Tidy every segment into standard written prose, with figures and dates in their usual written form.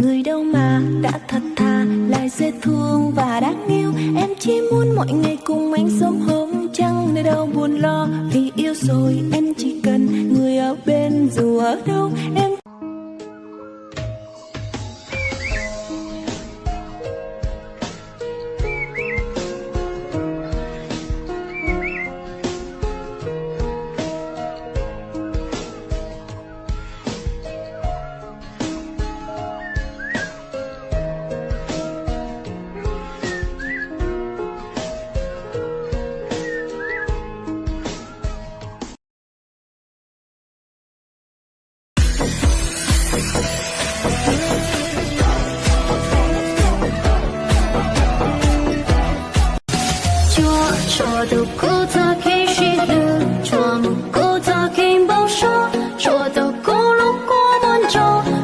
Người đâu mà đã thật thà, lại dễ thương và đáng yêu. Em chỉ muốn mọi ngày cùng anh sớm hôm, chẳng nơi đâu buồn lo. Vì yêu rồi em chỉ cần người ở bên dù ở đâu em.说的故它可以是路，说不故它可以保守，说的故路过门州，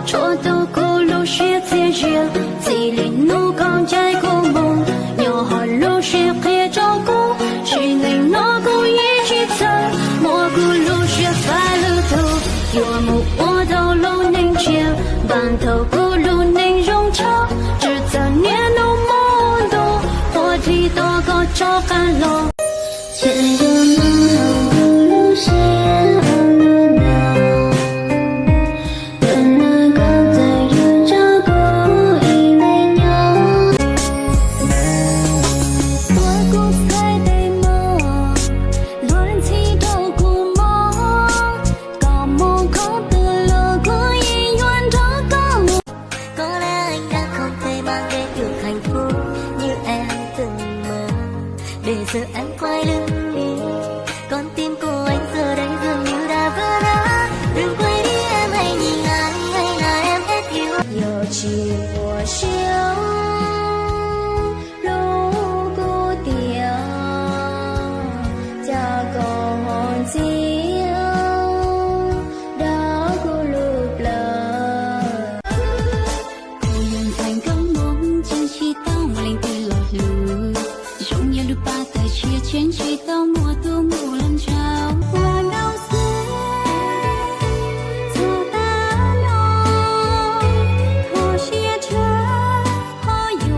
说的故路是自然，自然路刚在过梦，有好路是可以照顾，是你那故一起走，我故路是快乐头，有木我道路能见，半头故路能容超，只在年路梦都，我提多个照看路。这个梦不如是好热闹，本来刚才就照顾一没有，我故猜对梦，乱七都故梦，搞梦không từ lừa của ý愿đó có một. Có lẽ anh đã không thể mang đến được hạnh phúc như em từng mơ, để giờ anh quay lưng đi, con tim của anh giờ đây dường như đã vỡ nát. Đừng quay đi em, hãy nhìn anh, hay là em hết yêu. 有情我心如故调，cha còn chiếu đó của lục lờ. Cô yang thành công mong chân chỉ tao mà lên từ lọt lù, trong nhà được ba tờ chia trên chỉ tao mùa tu mùa lần trao. Hoàng đau xưa cho ta lo, hồ chia chớ hồ yêu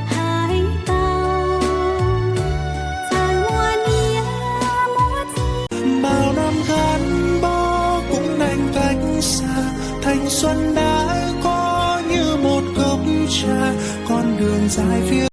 hai tao, tràn hoa nia múa chi. Bao năm gắn bó cũng đành cách xa, thanh xuân đã có như một cốc trà, con đường dài phía